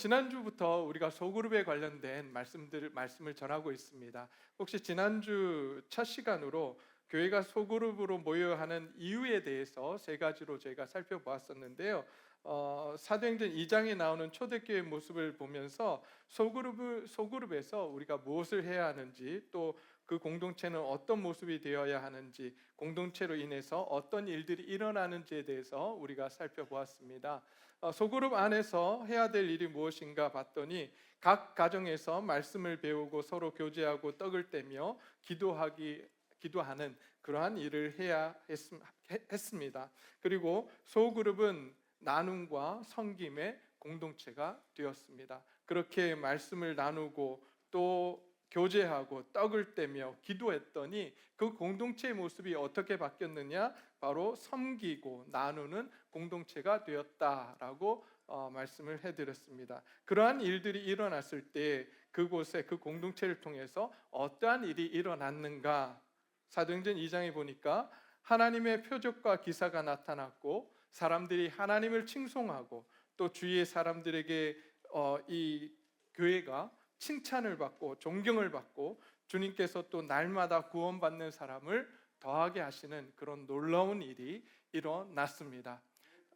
지난주부터 우리가 소그룹에 관련된 말씀을 전하고 있습니다. 혹시 지난주 첫 시간으로 교회가 소그룹으로 모여야 하는 이유에 대해서 세 가지로 저희가 살펴보았었는데요. 사도행전 2장에 나오는 초대교회 모습을 보면서 소그룹에서 우리가 무엇을 해야 하는지, 또 그 공동체는 어떤 모습이 되어야 하는지, 공동체로 인해서 어떤 일들이 일어나는지에 대해서 우리가 살펴보았습니다. 소그룹 안에서 해야 될 일이 무엇인가 봤더니 각 가정에서 말씀을 배우고 서로 교제하고 떡을 떼며 기도하는 그러한 일을 해야 했습니다. 그리고 소그룹은 나눔과 섬김의 공동체가 되었습니다. 그렇게 말씀을 나누고 또 교제하고 떡을 떼며 기도했더니 그 공동체의 모습이 어떻게 바뀌었느냐? 바로 섬기고 나누는 공동체가 되었다라고 말씀을 해드렸습니다. 그러한 일들이 일어났을 때 그곳에 그 공동체를 통해서 어떠한 일이 일어났는가? 사도행전 2장에 보니까 하나님의 표적과 기사가 나타났고 사람들이 하나님을 칭송하고 또 주위의 사람들에게 이 교회가 칭찬을 받고 존경을 받고 주님께서 또 날마다 구원받는 사람을 더하게 하시는 그런 놀라운 일이 일어났습니다.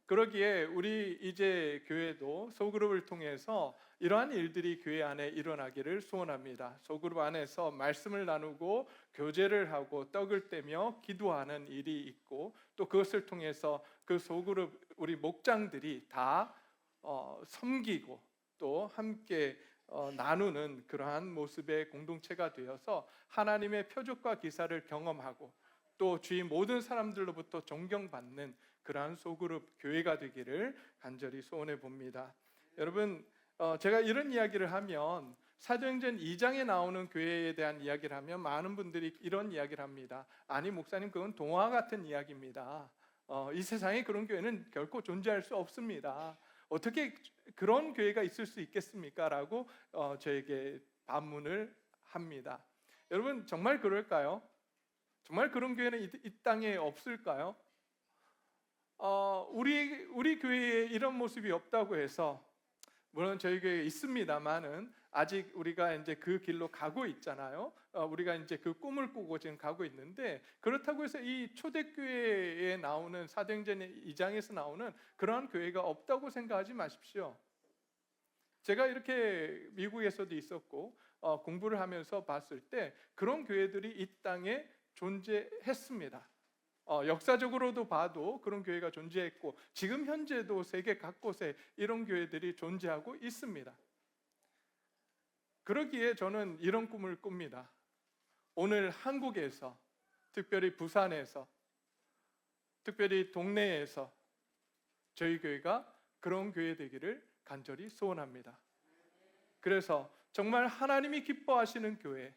그러기에 우리 이제 교회도 소그룹을 통해서 이러한 일들이 교회 안에 일어나기를 소원합니다. 소그룹 안에서 말씀을 나누고 교제를 하고 떡을 떼며 기도하는 일이 있고 또 그것을 통해서 그 소그룹 우리 목장들이 다 섬기고 또 함께 나누는 그러한 모습의 공동체가 되어서 하나님의 표적과 기사를 경험하고 또 주위 모든 사람들로부터 존경받는 그러한 소그룹 교회가 되기를 간절히 소원해 봅니다. 여러분, 제가 이런 이야기를 하면 사도행전 2장에 나오는 교회에 대한 이야기를 하면 많은 분들이 이런 이야기를 합니다. 아니 목사님, 그건 동화 같은 이야기입니다. 이 세상에 그런 교회는 결코 존재할 수 없습니다. 어떻게 그런 교회가 있을 수 있겠습니까? 라고 저에게 반문을 합니다. 여러분, 정말 그럴까요? 정말 그런 교회는 이 땅에 없을까요? 우리 교회에 이런 모습이 없다고 해서, 물론 저희 교회에 있습니다만은 아직 우리가 이제 그 길로 가고 있잖아요. 우리가 이제 그 꿈을 꾸고 지금 가고 있는데, 그렇다고 해서 이 초대교회에 나오는 사도행전 2장에서 나오는 그러한 교회가 없다고 생각하지 마십시오. 제가 이렇게 미국에서도 있었고 공부를 하면서 봤을 때 그런 교회들이 이 땅에 존재했습니다. 역사적으로도 봐도 그런 교회가 존재했고 지금 현재도 세계 각곳에 이런 교회들이 존재하고 있습니다. 그러기에 저는 이런 꿈을 꿉니다. 오늘 한국에서, 특별히 부산에서, 특별히 동네에서 저희 교회가 그런 교회 되기를 간절히 소원합니다. 그래서 정말 하나님이 기뻐하시는 교회,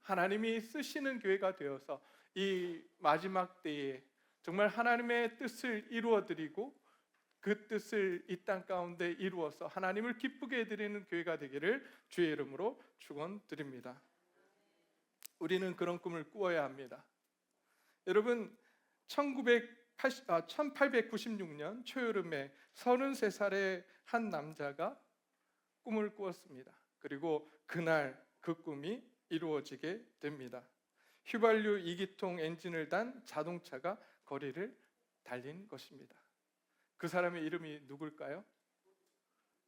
하나님이 쓰시는 교회가 되어서 이 마지막 때에 정말 하나님의 뜻을 이루어드리고 그 뜻을 이 땅 가운데 이루어서 하나님을 기쁘게 해드리는 교회가 되기를 주의 이름으로 축원드립니다. 우리는 그런 꿈을 꾸어야 합니다. 여러분, 1896년 초여름에 33살의 한 남자가 꿈을 꾸었습니다. 그리고 그날 그 꿈이 이루어지게 됩니다. 휘발유 2기통 엔진을 단 자동차가 거리를 달린 것입니다. 그 사람의 이름이 누굴까요?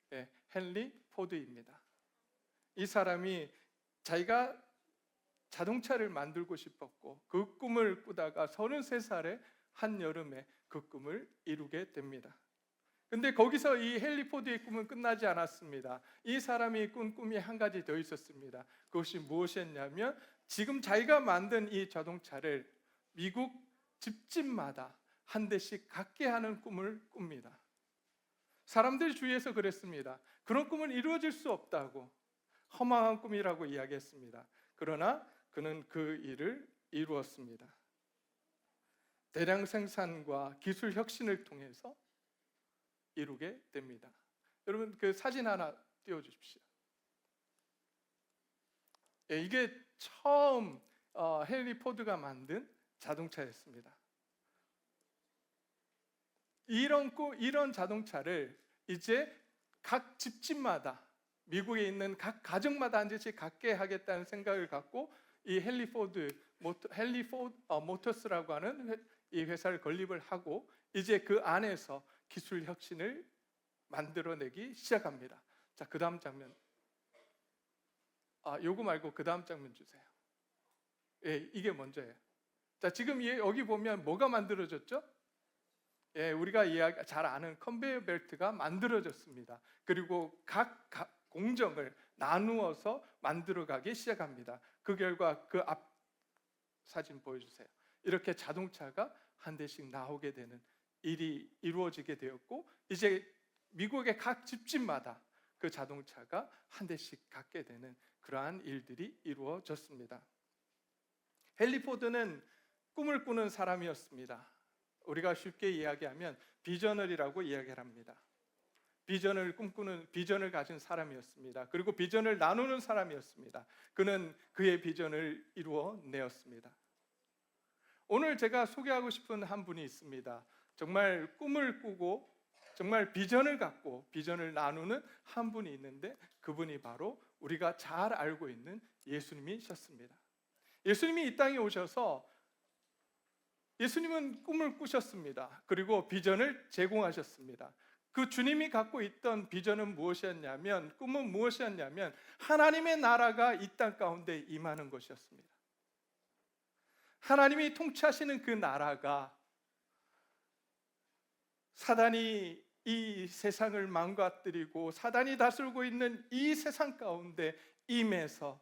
네, 헨리 포드입니다. 이 사람이 자기가 자동차를 만들고 싶었고 그 꿈을 꾸다가 33살의 한여름에 그 꿈을 이루게 됩니다. 근데 거기서 이 헨리 포드의 꿈은 끝나지 않았습니다. 이 사람이 꾼 꿈이 한 가지 더 있었습니다. 그것이 무엇이었냐면 지금 자기가 만든 이 자동차를 미국 집집마다 한 대씩 갖게 하는 꿈을 꿉니다. 사람들 주위에서 그랬습니다. 그런 꿈은 이루어질 수 없다고, 허망한 꿈이라고 이야기했습니다. 그러나 그는 그 일을 이루었습니다. 대량 생산과 기술 혁신을 통해서 이루게 됩니다. 여러분, 그 사진 하나 띄워주십시오. 이게 처음 헨리 포드가 만든 자동차였습니다. 이런 자동차를 이제 각 집집마다, 미국에 있는 각 가정마다 한 대씩 갖게 하겠다는 생각을 갖고 이 헨리 포드 모터스라고 하는 이 회사를 건립을 하고 이제 그 안에서 기술 혁신을 만들어내기 시작합니다. 자, 그 다음 장면. 요거 말고 그 다음 장면 주세요. 예, 이게 먼저예요. 자, 지금 여기 보면 뭐가 만들어졌죠? 예, 우리가 잘 아는 컨베이어 벨트가 만들어졌습니다. 그리고 각 공정을 나누어서 만들어가기 시작합니다. 그 결과 그 앞 사진 보여주세요. 이렇게 자동차가 한 대씩 나오게 되는 일이 이루어지게 되었고 이제 미국의 각 집집마다 그 자동차가 한 대씩 갖게 되는 그러한 일들이 이루어졌습니다. 헨리 포드는 꿈을 꾸는 사람이었습니다. 우리가 쉽게 이야기하면 비저널이라고 이야기를 합니다. 비전을 꿈꾸는, 비전을 가진 사람이었습니다. 그리고 비전을 나누는 사람이었습니다. 그는 그의 비전을 이루어내었습니다. 오늘 제가 소개하고 싶은 한 분이 있습니다. 정말 꿈을 꾸고 정말 비전을 갖고 비전을 나누는 한 분이 있는데 그분이 바로 우리가 잘 알고 있는 예수님이셨습니다. 예수님이 이 땅에 오셔서 예수님은 꿈을 꾸셨습니다. 그리고 비전을 제공하셨습니다. 그 주님이 갖고 있던 비전은 무엇이었냐면, 꿈은 무엇이었냐면 하나님의 나라가 이 땅 가운데 임하는 것이었습니다. 하나님이 통치하시는 그 나라가 사단이 이 세상을 망가뜨리고 사단이 다스리고 있는 이 세상 가운데 임해서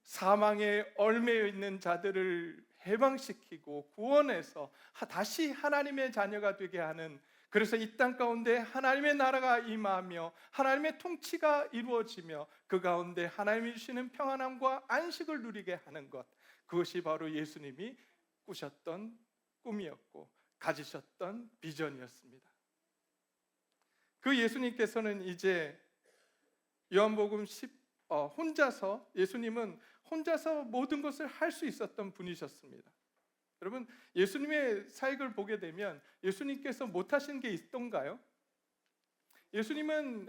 사망에 얽매여 있는 자들을 해방시키고 구원해서 다시 하나님의 자녀가 되게 하는, 그래서 이 땅 가운데 하나님의 나라가 임하며 하나님의 통치가 이루어지며 그 가운데 하나님이 주시는 평안함과 안식을 누리게 하는 것, 그것이 바로 예수님이 꾸셨던 꿈이었고 가지셨던 비전이었습니다. 그 예수님께서는 이제 요한복음 10 예수님은 혼자서 모든 것을 할 수 있었던 분이셨습니다. 여러분, 예수님의 사역을 보게 되면 예수님께서 못하신 게 있던가요? 예수님은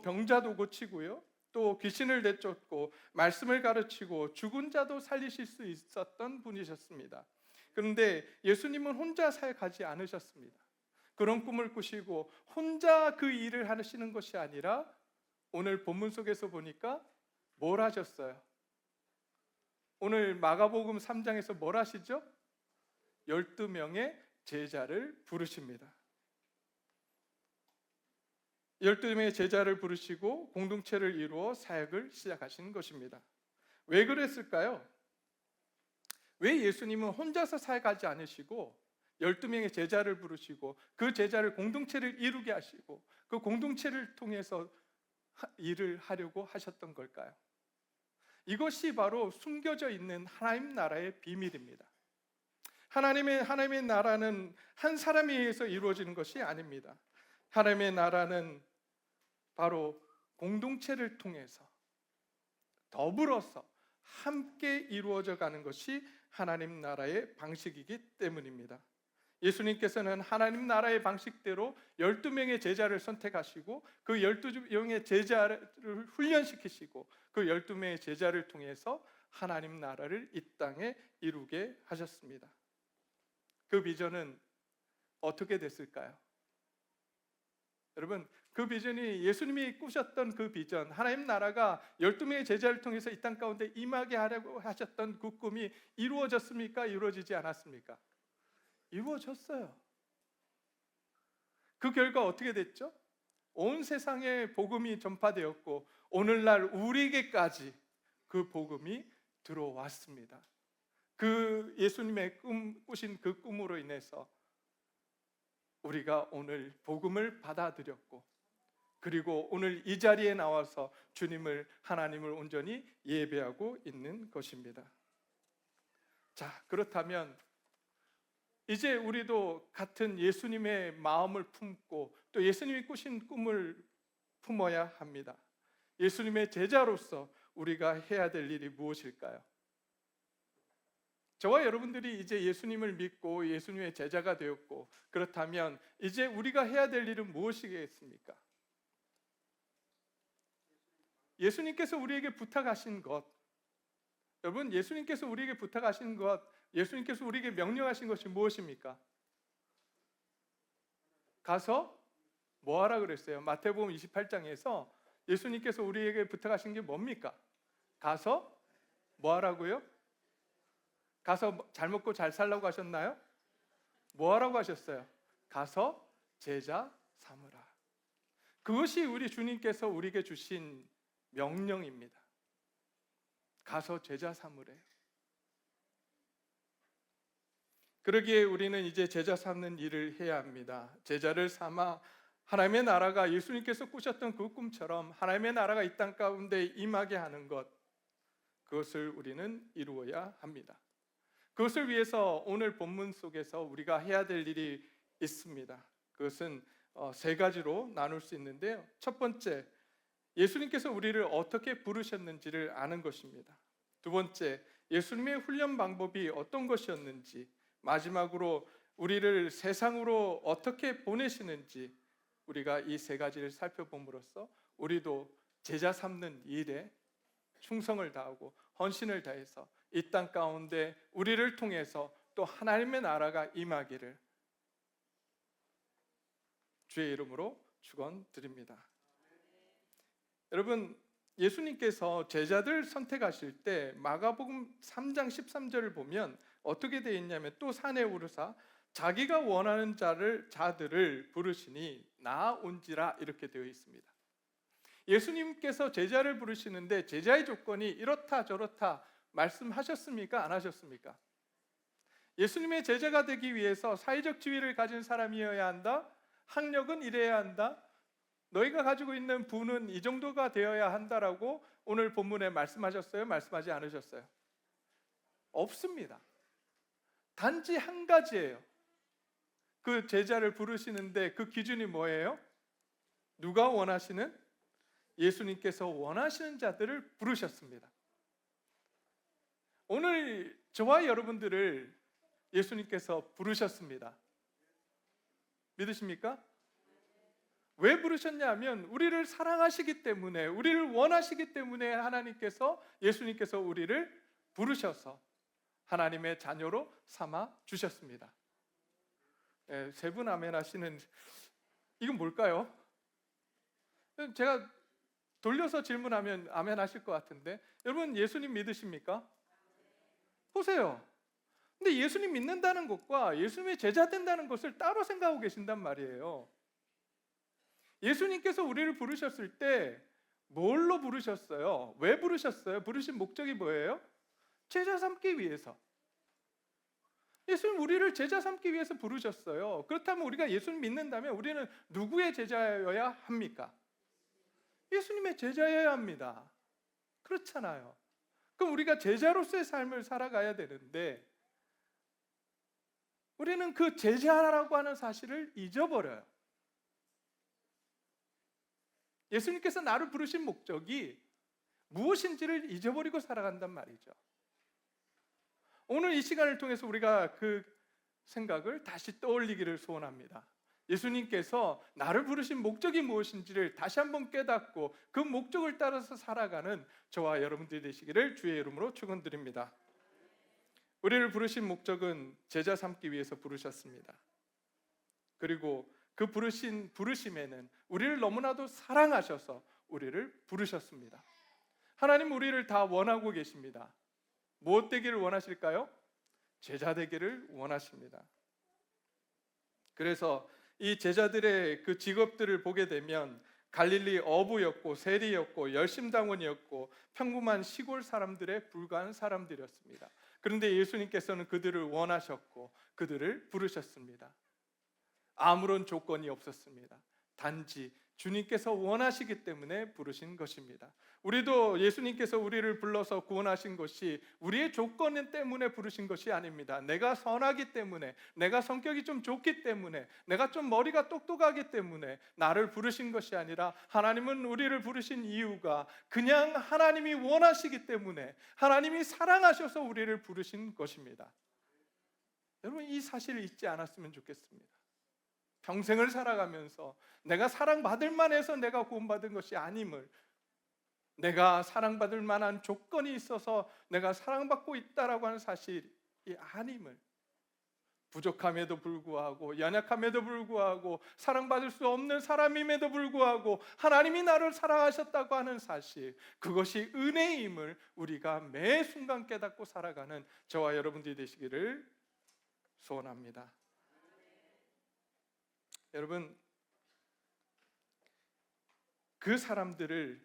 병자도 고치고요, 또 귀신을 내쫓고 말씀을 가르치고 죽은 자도 살리실 수 있었던 분이셨습니다. 그런데 예수님은 혼자 사역하지 않으셨습니다. 그런 꿈을 꾸시고 혼자 그 일을 하시는 것이 아니라 오늘 본문 속에서 보니까 뭘 하셨어요? 오늘 마가복음 3장에서 뭘 하시죠? 12명의 제자를 부르십니다. 12명의 제자를 부르시고 공동체를 이루어 사역을 시작하신 것입니다. 왜 그랬을까요? 왜 예수님은 혼자서 사역하지 않으시고 12명의 제자를 부르시고 그 제자를 공동체를 이루게 하시고 그 공동체를 통해서 일을 하려고 하셨던 걸까요? 이것이 바로 숨겨져 있는 하나님 나라의 비밀입니다. 하나님의 나라는 한 사람에 의해서 이루어지는 것이 아닙니다. 하나님의 나라는 바로 공동체를 통해서 더불어서 함께 이루어져 가는 것이 하나님 나라의 방식이기 때문입니다. 예수님께서는 하나님 나라의 방식대로 12명의 제자를 선택하시고 그 12명의 제자를 훈련시키시고 그 12명의 제자를 통해서 하나님 나라를 이 땅에 이루게 하셨습니다. 그 비전은 어떻게 됐을까요? 여러분, 그 비전이 예수님이 꾸셨던 그 비전, 하나님 나라가 12명의 제자를 통해서 이 땅 가운데 임하게 하려고 하셨던 그 꿈이 이루어졌습니까? 이루어지지 않았습니까? 이루어졌어요. 그 결과 어떻게 됐죠? 온 세상에 복음이 전파되었고 오늘날 우리에게까지 그 복음이 들어왔습니다. 그 예수님의 꾸신 그 꿈으로 인해서 우리가 오늘 복음을 받아들였고 그리고 오늘 이 자리에 나와서 하나님을 온전히 예배하고 있는 것입니다. 자, 그렇다면 이제 우리도 같은 예수님의 마음을 품고 또 예수님이 꾸신 꿈을 품어야 합니다. 예수님의 제자로서 우리가 해야 될 일이 무엇일까요? 저와 여러분들이 이제 예수님을 믿고 예수님의 제자가 되었고 그렇다면 이제 우리가 해야 될 일은 무엇이겠습니까? 예수님께서 우리에게 부탁하신 것, 여러분, 예수님께서 우리에게 부탁하신 것, 예수님께서 우리에게 명령하신 것이 무엇입니까? 가서 뭐 하라 그랬어요? 마태복음 28장에서 예수님께서 우리에게 부탁하신 게 뭡니까? 가서 뭐 하라고요? 가서 잘 먹고 잘 살라고 하셨나요? 뭐 하라고 하셨어요? 가서 제자 삼으라. 그것이 우리 주님께서 우리에게 주신 명령입니다. 가서 제자 삼으래요. 그러기에 우리는 이제 제자 삼는 일을 해야 합니다. 제자를 삼아 하나님의 나라가 예수님께서 꾸셨던 그 꿈처럼 하나님의 나라가 이 땅 가운데 임하게 하는 것, 그것을 우리는 이루어야 합니다. 그것을 위해서 오늘 본문 속에서 우리가 해야 될 일이 있습니다. 그것은 세 가지로 나눌 수 있는데요. 첫 번째, 예수님께서 우리를 어떻게 부르셨는지를 아는 것입니다. 두 번째, 예수님의 훈련 방법이 어떤 것이었는지, 마지막으로 우리를 세상으로 어떻게 보내시는지, 우리가 이 세 가지를 살펴봄으로써 우리도 제자 삼는 일에 충성을 다하고 헌신을 다해서 이 땅 가운데 우리를 통해서 또 하나님의 나라가 임하기를 주의 이름으로 축원드립니다. 여러분, 예수님께서 제자들 선택하실 때 마가복음 3장 13절을 보면 어떻게 되어 있냐면, 또 산에 오르사 자기가 원하는 자들을 부르시니 나온지라, 이렇게 되어 있습니다. 예수님께서 제자를 부르시는데 제자의 조건이 이렇다 저렇다 말씀하셨습니까? 안 하셨습니까? 예수님의 제자가 되기 위해서 사회적 지위를 가진 사람이어야 한다, 학력은 이래야 한다, 너희가 가지고 있는 부는 이 정도가 되어야 한다라고 오늘 본문에 말씀하셨어요? 말씀하지 않으셨어요? 없습니다. 단지 한 가지예요. 그 제자를 부르시는데 그 기준이 뭐예요? 누가 원하시는? 예수님께서 원하시는 자들을 부르셨습니다. 오늘 저와 여러분들을 예수님께서 부르셨습니다. 믿으십니까? 왜 부르셨냐면 우리를 사랑하시기 때문에, 우리를 원하시기 때문에 하나님께서, 예수님께서 우리를 부르셔서 하나님의 자녀로 삼아 주셨습니다. 세 분 아멘 하시는, 이건 뭘까요? 제가 돌려서 질문하면 아멘 하실 것 같은데, 여러분 예수님 믿으십니까? 보세요. 근데 예수님 믿는다는 것과 예수님의 제자 된다는 것을 따로 생각하고 계신단 말이에요. 예수님께서 우리를 부르셨을 때 뭘로 부르셨어요? 왜 부르셨어요? 부르신 목적이 뭐예요? 제자 삼기 위해서. 예수님 우리를 제자 삼기 위해서 부르셨어요. 그렇다면 우리가 예수님 믿는다면 우리는 누구의 제자여야 합니까? 예수님의 제자여야 합니다. 그렇잖아요. 그럼 우리가 제자로서의 삶을 살아가야 되는데 우리는 그 제자라고 하는 사실을 잊어버려요. 예수님께서 나를 부르신 목적이 무엇인지를 잊어버리고 살아간단 말이죠. 오늘 이 시간을 통해서 우리가 그 생각을 다시 떠올리기를 소원합니다. 예수님께서 나를 부르신 목적이 무엇인지를 다시 한번 깨닫고 그 목적을 따라서 살아가는 저와 여러분들이 되시기를 주의 이름으로 축원드립니다. 우리를 부르신 목적은 제자 삼기 위해서 부르셨습니다. 그리고 그 부르심에는 우리를 너무나도 사랑하셔서 우리를 부르셨습니다. 하나님 우리를 다 원하고 계십니다. 무엇 되기를 원하실까요? 제자 되기를 원하십니다. 그래서 이 제자들의 그 직업들을 보게 되면 갈릴리 어부였고 세리였고 열심당원이었고 평범한 시골 사람들에 불과한 사람들이었습니다. 그런데 예수님께서는 그들을 원하셨고 그들을 부르셨습니다. 아무런 조건이 없었습니다. 단지 주님께서 원하시기 때문에 부르신 것입니다. 우리도 예수님께서 우리를 불러서 구원하신 것이 우리의 조건 때문에 부르신 것이 아닙니다. 내가 선하기 때문에, 내가 성격이 좀 좋기 때문에, 내가 좀 머리가 똑똑하기 때문에 나를 부르신 것이 아니라 하나님은 우리를 부르신 이유가 그냥 하나님이 원하시기 때문에, 하나님이 사랑하셔서 우리를 부르신 것입니다. 여러분 이 사실을 잊지 않았으면 좋겠습니다. 평생을 살아가면서 내가 사랑받을 만해서 내가 구원받은 것이 아님을 내가 사랑받을 만한 조건이 있어서 내가 사랑받고 있다라고 하는 사실이 아님을, 부족함에도 불구하고 연약함에도 불구하고 사랑받을 수 없는 사람임에도 불구하고 하나님이 나를 사랑하셨다고 하는 사실, 그것이 은혜임을 우리가 매 순간 깨닫고 살아가는 저와 여러분들이 되시기를 소원합니다. 여러분, 그 사람들을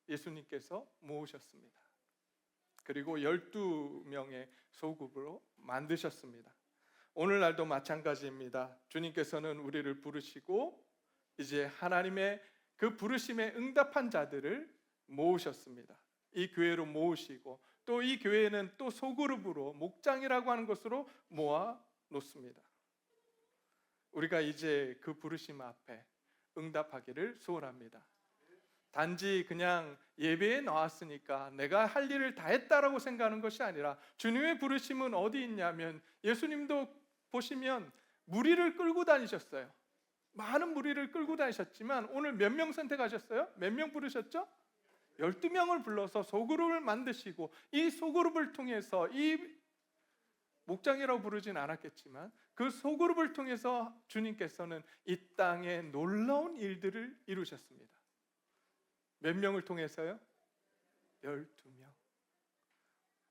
예수님께서 모으셨습니다. 그리고 12명의 소급으로 만드셨습니다. 오늘날도 마찬가지입니다. 주님께서는 우리를 부르시고 이제 하나님의 그 부르심에 응답한 자들을 모으셨습니다. 이 교회로 모으시고 또 이 교회는 또 소그룹으로 목장이라고 하는 것으로 모아 놓습니다. 우리가 이제 그 부르심 앞에 응답하기를 소원합니다. 단지 그냥 예배에 나왔으니까 내가 할 일을 다 했다라고 생각하는 것이 아니라, 주님의 부르심은 어디 있냐면, 예수님도 보시면 무리를 끌고 다니셨어요. 많은 무리를 끌고 다니셨지만 오늘 몇 명 선택하셨어요? 몇 명 부르셨죠? 12명을 불러서 소그룹을 만드시고, 이 소그룹을 통해서, 이 목장이라고 부르진 않았겠지만 그 소그룹을 통해서 주님께서는 이 땅에 놀라운 일들을 이루셨습니다. 몇 명을 통해서요? 12명.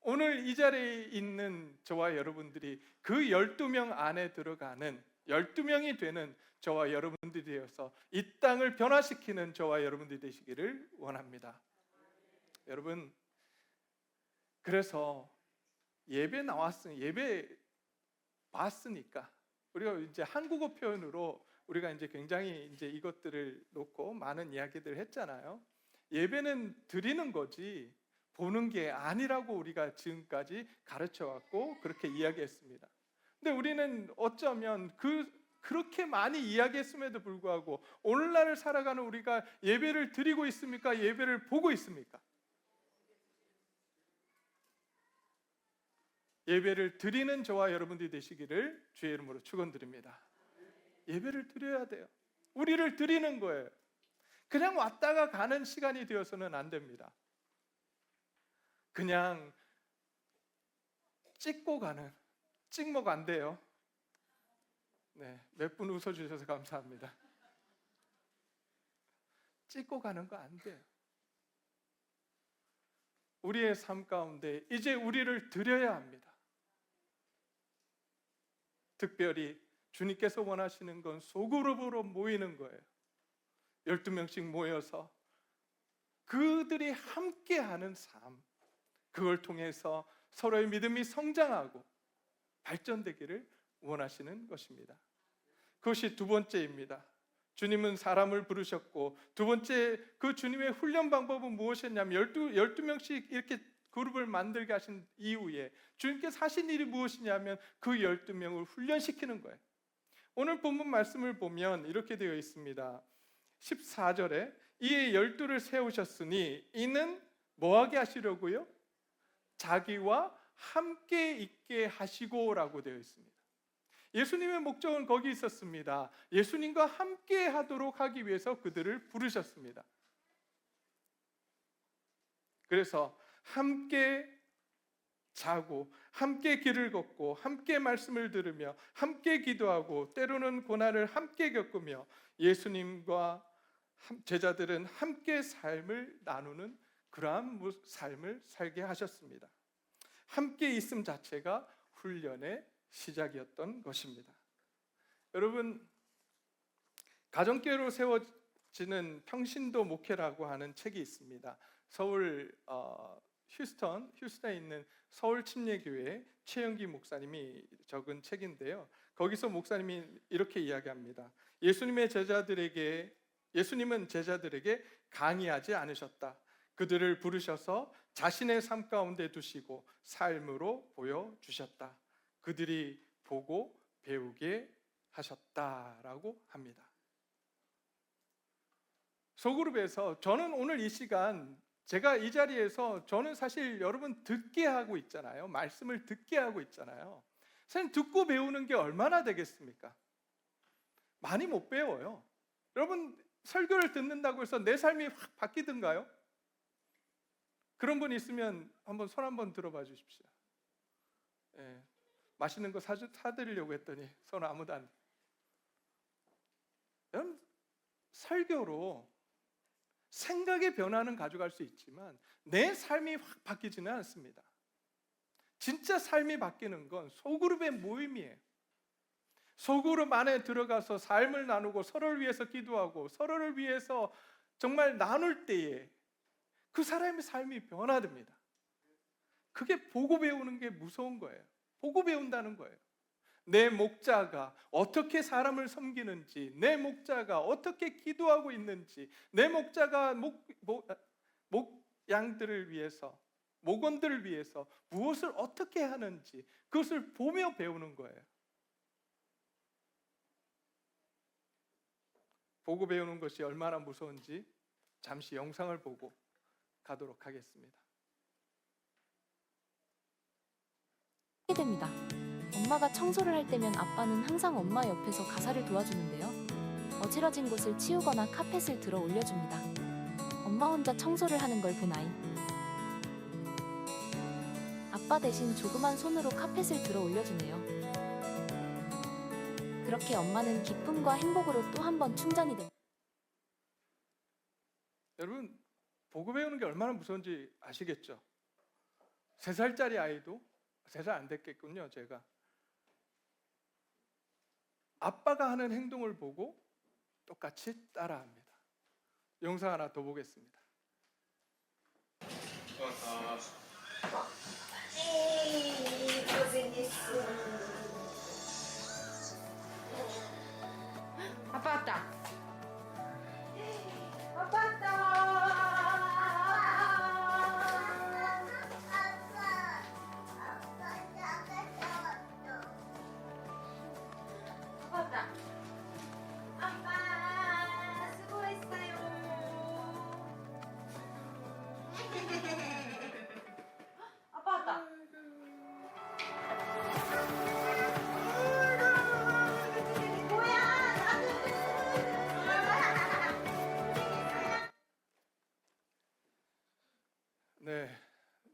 오늘 이 자리에 있는 저와 여러분들이 그 12명 안에 들어가는 12명이 되는 저와 여러분들이 되어서 이 땅을 변화시키는 저와 여러분들이 되시기를 원합니다. 여러분, 그래서 예배 나왔으니, 예배 왔으니까 우리가 이제 한국어 표현으로 우리가 이제 굉장히 이제 이것들을 놓고 많은 이야기들을 했잖아요. 예배는 드리는 거지 보는 게 아니라고 우리가 지금까지 가르쳐 왔고 그렇게 이야기했습니다. 근데 우리는 어쩌면 그렇게 많이 이야기했음에도 불구하고 오늘날을 살아가는 우리가 예배를 드리고 있습니까? 예배를 보고 있습니까? 예배를 드리는 저와 여러분들이 되시기를 주의 이름으로 축원드립니다. 예배를 드려야 돼요. 우리를 드리는 거예요. 그냥 왔다가 가는 시간이 되어서는 안 됩니다. 그냥 찍고 가는, 찍먹 안 돼요. 네, 몇 분 웃어주셔서 감사합니다. 찍고 가는 거 안 돼요. 우리의 삶 가운데 이제 우리를 드려야 합니다. 특별히 주님께서 원하시는 건 소그룹으로 모이는 거예요. 12명씩 모여서 그들이 함께하는 삶, 그걸 통해서 서로의 믿음이 성장하고 발전되기를 원하시는 것입니다. 그것이 두 번째입니다. 주님은 사람을 부르셨고, 두 번째 그 주님의 훈련 방법은 무엇이었냐면 12명씩 이렇게 그룹을 만들게 하신 이후에 주님께서 하신 일이 무엇이냐면 그 12명을 훈련시키는 거예요. 오늘 본문 말씀을 보면 이렇게 되어 있습니다. 14절에 이에 12를 세우셨으니 이는 뭐하게 하시려고요? 자기와 함께 있게 하시고라고 되어 있습니다. 예수님의 목적은 거기 있었습니다. 예수님과 함께 하도록 하기 위해서 그들을 부르셨습니다. 그래서 함께 자고, 함께 길을 걷고, 함께 말씀을 들으며, 함께 기도하고, 때로는 고난을 함께 겪으며, 예수님과 제자들은 함께 삶을 나누는 그러한 삶을 살게 하셨습니다. 함께 있음 자체가 훈련의 시작이었던 것입니다. 여러분, 가정교회로 세워지는 평신도 목회라고 하는 책이 있습니다. 서울 휴스턴에 있는 서울 침례교회 최영기 목사님이 적은 책인데요. 거기서 목사님이 이렇게 이야기합니다. 예수님은 제자들에게 강의하지 않으셨다. 그들을 부르셔서 자신의 삶 가운데 두시고 삶으로 보여주셨다. 그들이 보고 배우게 하셨다라고 합니다. 소그룹에서 저는 오늘 이 시간 제가 이 자리에서 저는 사실 여러분 듣게 하고 있잖아요. 말씀을 듣게 하고 있잖아요. 사실 듣고 배우는 게 얼마나 되겠습니까? 많이 못 배워요. 여러분 설교를 듣는다고 해서 내 삶이 확 바뀌든가요? 그런 분 있으면 한번 손 한번 들어봐 주십시오. 예, 맛있는 거 사드리려고 했더니 손 아무도 안. 여러분, 설교로 생각의 변화는 가져갈 수 있지만 내 삶이 확 바뀌지는 않습니다. 진짜 삶이 바뀌는 건 소그룹의 모임이에요. 소그룹 안에 들어가서 삶을 나누고 서로를 위해서 기도하고 서로를 위해서 정말 나눌 때에 그 사람의 삶이 변화됩니다. 그게 보고 배우는 게 무서운 거예요. 보고 배운다는 거예요. 내 목자가 어떻게 사람을 섬기는지, 내 목자가 어떻게 기도하고 있는지, 내 목자가 양들을 위해서, 목원들을 위해서 무엇을 어떻게 하는지 그것을 보며 배우는 거예요. 보고 배우는 것이 얼마나 무서운지 잠시 영상을 보고 가도록 하겠습니다. 됩니다. 엄마가 청소를 할 때면 아빠는 항상 엄마 옆에서 가사를 도와주는데요. 어지러진 곳을 치우거나 카펫을 들어 올려줍니다. 엄마 혼자 청소를 하는 걸 본 아이. 아빠 대신 조그만 손으로 카펫을 들어 올려주네요. 그렇게 엄마는 기쁨과 행복으로 또 한 번 충전이 됩니다. 여러분, 보고 배우는 게 얼마나 무서운지 아시겠죠? 3살짜리 아이도 3살 안 됐겠군요. 제가 아빠가 하는 행동을 보고 똑같이 따라합니다. 영상 하나 더 보겠습니다. 아빠 왔다. 아빠 왔다. 아빠 수고했어요. 아빠 왔다. 네,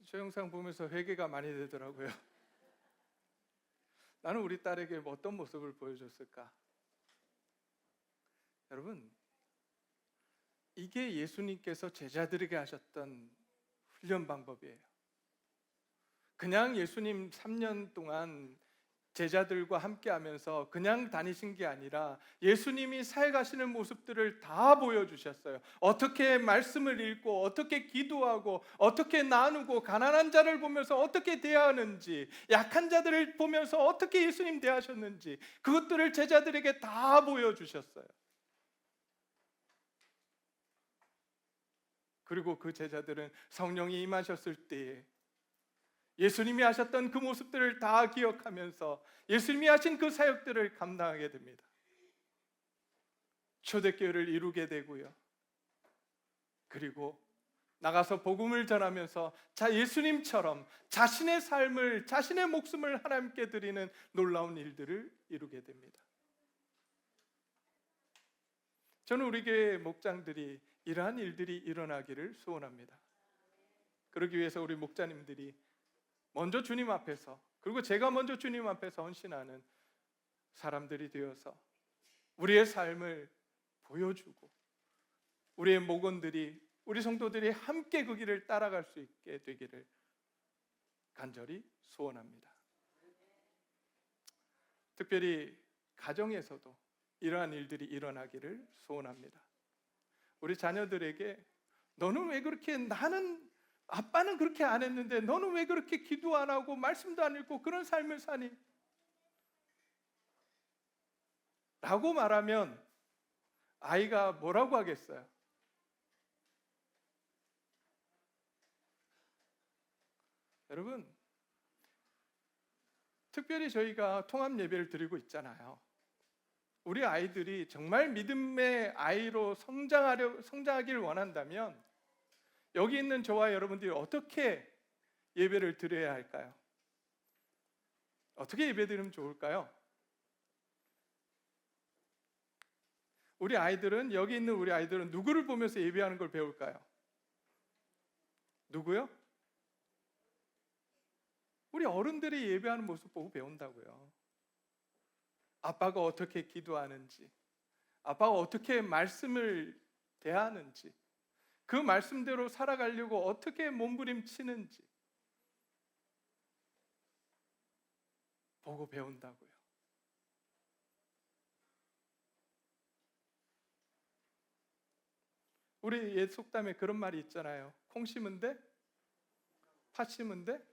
저 영상 보면서 회개가 많이 되더라고요. 나는 우리 딸에게 어떤 모습을 보여줬을까? 여러분, 이게 예수님께서 제자들에게 하셨던 훈련 방법이에요. 그냥 예수님 3년 동안 제자들과 함께 하면서 그냥 다니신 게 아니라 예수님이 살아가시는 모습들을 다 보여주셨어요. 어떻게 말씀을 읽고 어떻게 기도하고 어떻게 나누고 가난한 자를 보면서 어떻게 대하는지, 약한 자들을 보면서 어떻게 예수님 대하셨는지 그것들을 제자들에게 다 보여주셨어요. 그리고 그 제자들은 성령이 임하셨을 때에 예수님이 하셨던 그 모습들을 다 기억하면서 예수님이 하신 그 사역들을 감당하게 됩니다. 초대교회를 이루게 되고요. 그리고 나가서 복음을 전하면서 예수님처럼 자신의 삶을, 자신의 목숨을 하나님께 드리는 놀라운 일들을 이루게 됩니다. 저는 우리 교회 목장들이 이러한 일들이 일어나기를 소원합니다. 그러기 위해서 우리 목자님들이 먼저 주님 앞에서, 그리고 제가 먼저 주님 앞에서 헌신하는 사람들이 되어서 우리의 삶을 보여주고 우리의 목원들이, 우리 성도들이 함께 그 길을 따라갈 수 있게 되기를 간절히 소원합니다. 특별히 가정에서도 이러한 일들이 일어나기를 소원합니다. 우리 자녀들에게 너는 왜 그렇게, 나는 아빠는 그렇게 안 했는데 너는 왜 그렇게 기도 안 하고 말씀도 안 읽고 그런 삶을 사니? 라고 말하면 아이가 뭐라고 하겠어요? 여러분, 특별히 저희가 통합 예배를 드리고 있잖아요. 우리 아이들이 정말 믿음의 아이로 성장하기를 원한다면 여기 있는 저와 여러분들이 어떻게 예배를 드려야 할까요? 어떻게 예배 드리면 좋을까요? 여기 있는 우리 아이들은 누구를 보면서 예배하는 걸 배울까요? 누구요? 우리 어른들이 예배하는 모습 보고 배운다고요. 아빠가 어떻게 기도하는지, 아빠가 어떻게 말씀을 대하는지, 그 말씀대로 살아가려고 어떻게 몸부림치는지 보고 배운다고요. 우리 옛 속담에 그런 말이 있잖아요. 콩 심은 데, 팥 심은 데,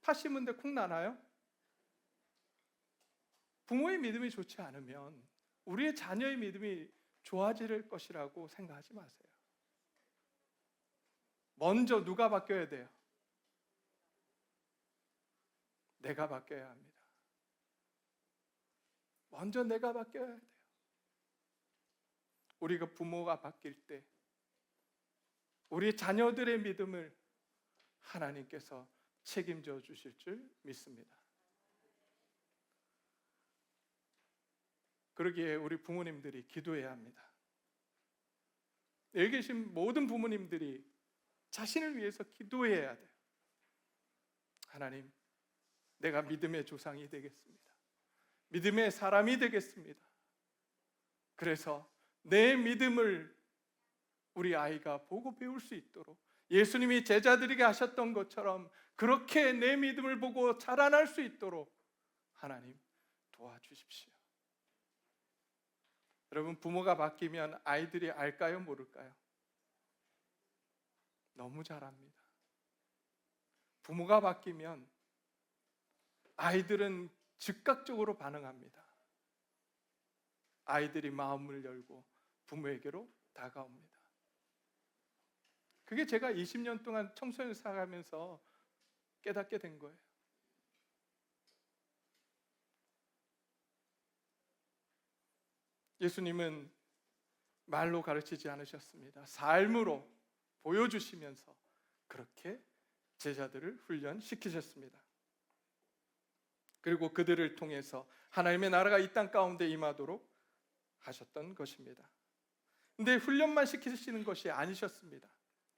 팥 심은 데 콩 나나요? 부모의 믿음이 좋지 않으면 우리의 자녀의 믿음이 좋아질 것이라고 생각하지 마세요. 먼저 누가 바뀌어야 돼요? 내가 바뀌어야 합니다. 먼저 내가 바뀌어야 돼요. 우리가 부모가 바뀔 때 우리 자녀들의 믿음을 하나님께서 책임져 주실 줄 믿습니다. 그러기에 우리 부모님들이 기도해야 합니다. 여기 계신 모든 부모님들이 자신을 위해서 기도해야 돼요. 하나님, 내가 믿음의 조상이 되겠습니다. 믿음의 사람이 되겠습니다. 그래서 내 믿음을 우리 아이가 보고 배울 수 있도록 예수님이 제자들에게 하셨던 것처럼 그렇게 내 믿음을 보고 자라날 수 있도록 하나님 도와주십시오. 여러분, 부모가 바뀌면 아이들이 알까요, 모를까요? 너무 잘합니다. 부모가 바뀌면 아이들은 즉각적으로 반응합니다. 아이들이 마음을 열고 부모에게로 다가옵니다. 그게 제가 20년 동안 청소년 살아가면서 깨닫게 된 거예요. 예수님은 말로 가르치지 않으셨습니다. 삶으로 보여주시면서 그렇게 제자들을 훈련시키셨습니다. 그리고 그들을 통해서 하나님의 나라가 이 땅 가운데 임하도록 하셨던 것입니다. 근데 훈련만 시키시는 것이 아니셨습니다.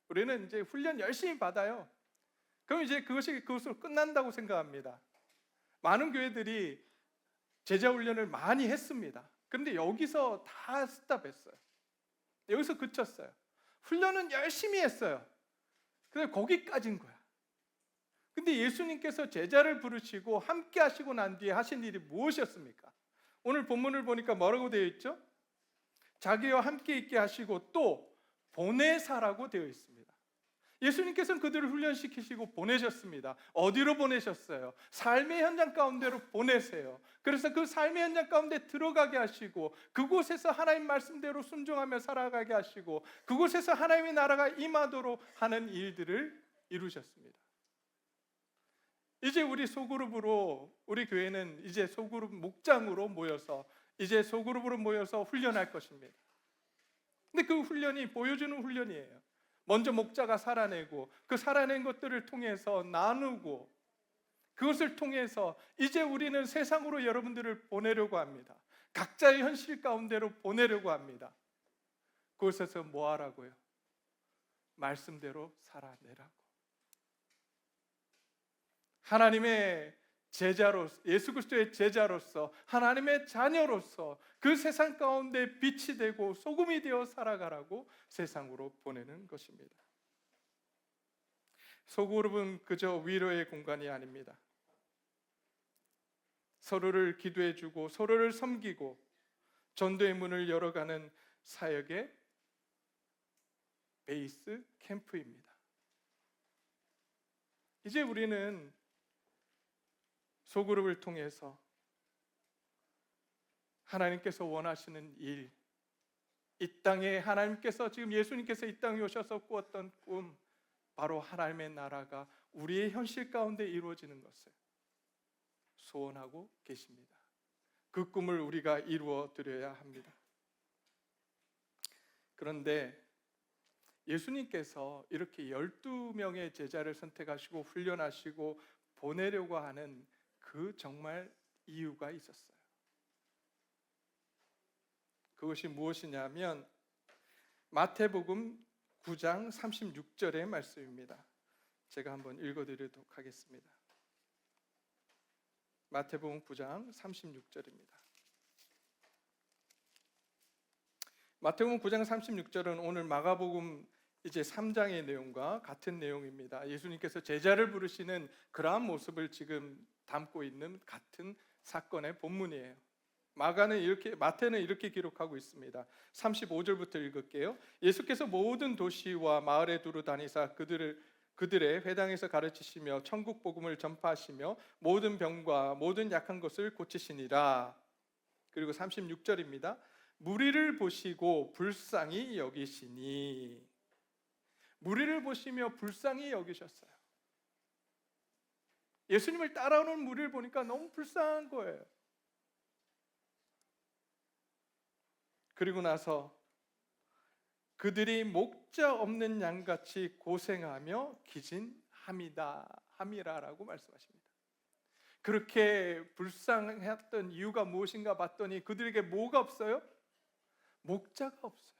우리는 이제 훈련 열심히 받아요. 그럼 이제 그것으로 끝난다고 생각합니다. 많은 교회들이 제자 훈련을 많이 했습니다. 그런데 여기서 다 스탑했어요. 여기서 그쳤어요. 훈련은 열심히 했어요. 근데 거기까지인 거야. 근데 예수님께서 제자를 부르시고 함께 하시고 난 뒤에 하신 일이 무엇이었습니까? 오늘 본문을 보니까 뭐라고 되어 있죠? 자기와 함께 있게 하시고 또 보내사라고 되어 있습니다. 예수님께서는 그들을 훈련시키시고 보내셨습니다. 어디로 보내셨어요? 삶의 현장 가운데로 보내세요. 그래서 그 삶의 현장 가운데 들어가게 하시고 그곳에서 하나님 말씀대로 순종하며 살아가게 하시고 그곳에서 하나님의 나라가 임하도록 하는 일들을 이루셨습니다. 이제 우리 소그룹으로, 우리 교회는 이제 소그룹 목장으로 모여서 이제 소그룹으로 모여서 훈련할 것입니다. 근데 그 훈련이 보여주는 훈련이에요. 먼저 목자가 살아내고 그 살아낸 것들을 통해서 나누고 그것을 통해서 이제 우리는 세상으로 여러분들을 보내려고 합니다. 각자의 현실 가운데로 보내려고 합니다. 그곳에서 뭐 하라고요? 말씀대로 살아내라고. 하나님의 제자로서, 예수 그리스도의 제자로서, 하나님의 자녀로서 그 세상 가운데 빛이 되고 소금이 되어 살아가라고 세상으로 보내는 것입니다. 소그룹은 그저 위로의 공간이 아닙니다. 서로를 기도해주고 서로를 섬기고 전도의 문을 열어가는 사역의 베이스 캠프입니다. 이제 우리는 소그룹을 통해서 하나님께서 원하시는 일, 이 땅에 하나님께서 지금 예수님께서 이 땅에 오셔서 꾸었던 꿈, 바로 하나님의 나라가 우리의 현실 가운데 이루어지는 것을 소원하고 계십니다. 그 꿈을 우리가 이루어 드려야 합니다. 그런데 예수님께서 이렇게 12명의 제자를 선택하시고 훈련하시고 보내려고 하는 그 정말 이유가 있었어요. 그것이 무엇이냐면 마태복음 9장 36절의 말씀입니다. 제가 한번 읽어드리도록 하겠습니다. 마태복음 9장 36절입니다. 마태복음 9장 36절은 오늘 마가복음 이제 3장의 내용과 같은 내용입니다. 예수님께서 제자를 부르시는 그러한 모습을 지금 담고 있는 같은 사건의 본문이에요. 마태는 이렇게 기록하고 있습니다. 35절부터 읽을게요. 예수께서 모든 도시와 마을에 두루 다니사 그들의 회당에서 가르치시며 천국 복음을 전파하시며 모든 병과 모든 약한 것을 고치시니라. 그리고 36절입니다. 무리를 보시고 불쌍히 여기시니. 무리를 보시며 불쌍히 여기셨어요. 예수님을 따라오는 무리를 보니까 너무 불쌍한 거예요. 그리고 나서 그들이 목자 없는 양같이 고생하며 기진함이라라고 말씀하십니다. 그렇게 불쌍했던 이유가 무엇인가 봤더니 그들에게 뭐가 없어요? 목자가 없어요.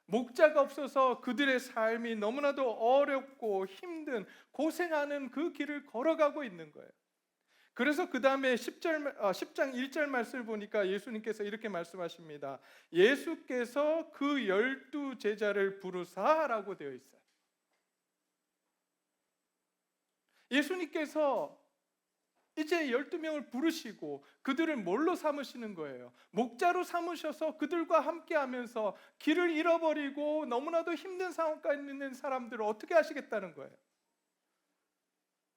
목자가 없어서 그들의 삶이 너무나도 어렵고 힘든 고생하는 그 길을 걸어가고 있는 거예요. 그래서 그 다음에 10장 1절 말씀을 보니까 예수님께서 이렇게 말씀하십니다. 예수께서 그 12 제자를 부르사라고 되어 있어요. 예수님께서 이제 12명을 부르시고 그들을 뭘로 삼으시는 거예요? 목자로 삼으셔서 그들과 함께 하면서 길을 잃어버리고 너무나도 힘든 상황까지 있는 사람들을 어떻게 하시겠다는 거예요?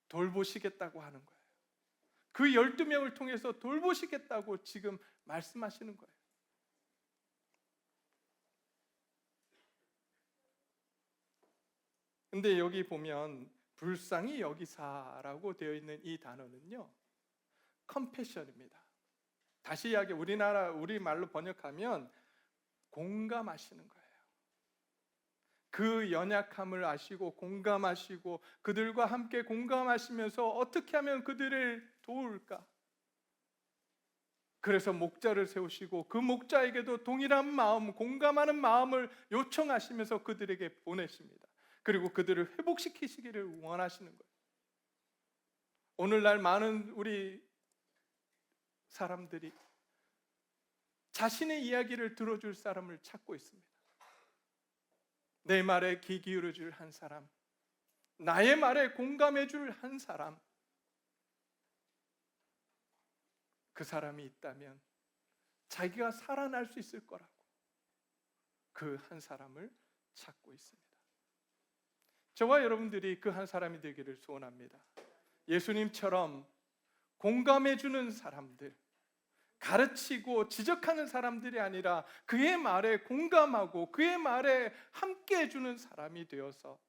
돌보시겠다고 하는 거예요. 그 12명을 통해서 돌보시겠다고 지금 말씀하시는 거예요. 근데 여기 보면 불쌍히 여기사라고 되어 있는 이 단어는요, 컴패션입니다. 다시 우리말로 번역하면 공감하시는 거예요. 그 연약함을 아시고 공감하시고 그들과 함께 공감하시면서 어떻게 하면 그들을 도울까? 그래서 목자를 세우시고 그 목자에게도 동일한 마음, 공감하는 마음을 요청하시면서 그들에게 보내십니다. 그리고 그들을 회복시키시기를 원하시는 거예요. 오늘날 많은 우리 사람들이 자신의 이야기를 들어줄 사람을 찾고 있습니다. 내 말에 귀 기울여줄 한 사람, 나의 말에 공감해줄 한 사람, 그 사람이 있다면 자기가 살아날 수 있을 거라고 그 한 사람을 찾고 있습니다. 저와 여러분들이 그 한 사람이 되기를 소원합니다. 예수님처럼 공감해주는 사람들, 가르치고 지적하는 사람들이 아니라 그의 말에 공감하고 그의 말에 함께 해주는 사람이 되어서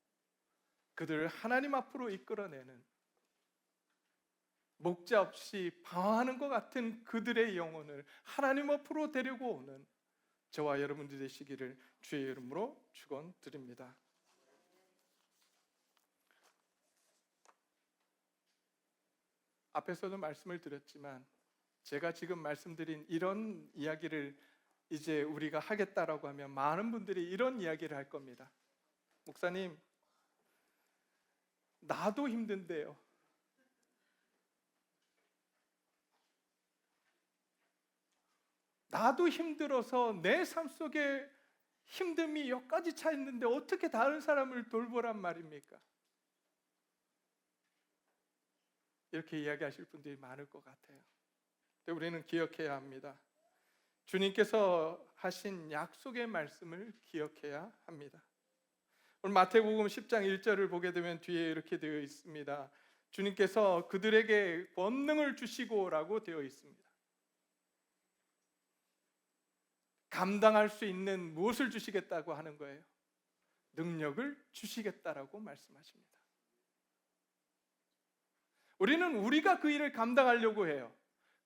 그들을 하나님 앞으로 이끌어내는, 목자 없이 방황하는 것 같은 그들의 영혼을 하나님 앞으로 데리고 오는 저와 여러분들 되시기를 주의 이름으로 축원드립니다. 앞에서도 말씀을 드렸지만 제가 지금 말씀드린 이런 이야기를 이제 우리가 하겠다라고 하면 많은 분들이 이런 이야기를 할 겁니다. 목사님, 나도 힘든데요. 나도 힘들어서 내 삶 속에 힘듦이 여기까지 차 있는데 어떻게 다른 사람을 돌보란 말입니까? 이렇게 이야기하실 분들이 많을 것 같아요. 근데 우리는 기억해야 합니다. 주님께서 하신 약속의 말씀을 기억해야 합니다. 오늘 마태복음 10장 1절을 보게 되면 뒤에 이렇게 되어 있습니다. 주님께서 그들에게 권능을 주시고라고 되어 있습니다. 감당할 수 있는 무엇을 주시겠다고 하는 거예요? 능력을 주시겠다라고 말씀하십니다. 우리는 우리가 그 일을 감당하려고 해요.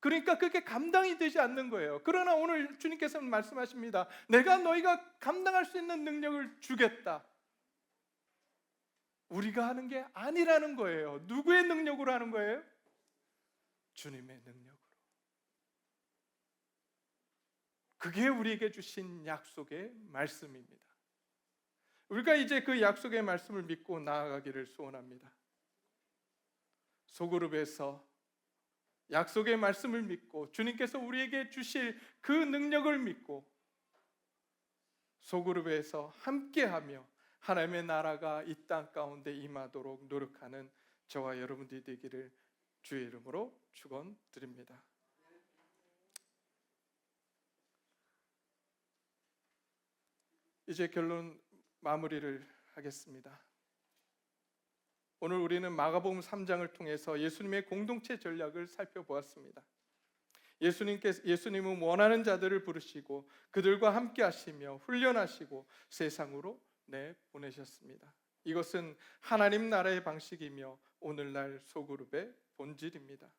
그러니까 그게 감당이 되지 않는 거예요. 그러나 오늘 주님께서는 말씀하십니다. 내가 너희가 감당할 수 있는 능력을 주겠다. 우리가 하는 게 아니라는 거예요. 누구의 능력으로 하는 거예요? 주님의 능력으로. 그게 우리에게 주신 약속의 말씀입니다. 우리가 이제 그 약속의 말씀을 믿고 나아가기를 소원합니다. 소그룹에서 약속의 말씀을 믿고 주님께서 우리에게 주실 그 능력을 믿고 소그룹에서 함께하며 하나님의 나라가 이 땅 가운데 임하도록 노력하는 저와 여러분들이 되기를 주의 이름으로 축원드립니다. 이제 결론 마무리를 하겠습니다. 오늘 우리는 마가복음 3장을 통해서 예수님의 공동체 전략을 살펴보았습니다. 예수님은 원하는 자들을 부르시고 그들과 함께 하시며 훈련하시고 세상으로 내보내셨습니다. 이것은 하나님 나라의 방식이며 오늘날 소그룹의 본질입니다.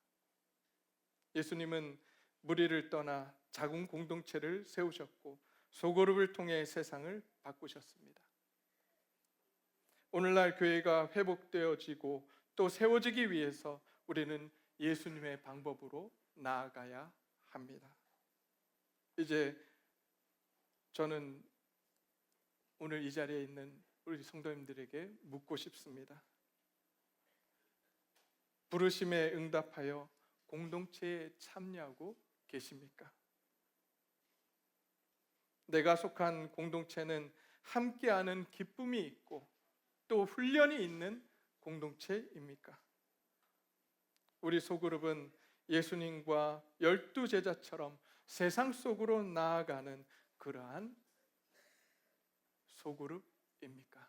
예수님은 무리를 떠나 작은 공동체를 세우셨고 소그룹을 통해 세상을 바꾸셨습니다. 오늘날 교회가 회복되어지고 또 세워지기 위해서 우리는 예수님의 방법으로 나아가야 합니다. 이제 저는 오늘 이 자리에 있는 우리 성도님들에게 묻고 싶습니다. 부르심에 응답하여 공동체에 참여하고 계십니까? 내가 속한 공동체는 함께하는 기쁨이 있고 또 훈련이 있는 공동체입니까? 우리 소그룹은 예수님과 12제자처럼 세상 속으로 나아가는 그러한 소그룹입니까?